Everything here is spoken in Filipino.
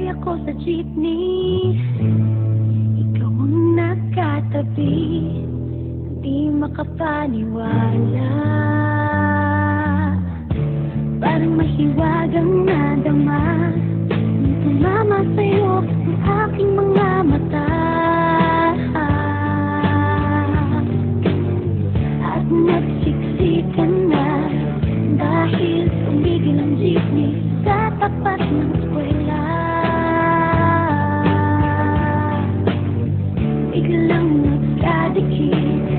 Sumakay ako sa jeepney, ikaw ang nakatabi, di makapaniwala. Parang mahiwagang nadama nung tumama sa'yo ang aking mga mata. At nagsiksikan na dahil tumigil ang jeepney sa tapat ng eskwela. Biglang nagkadikit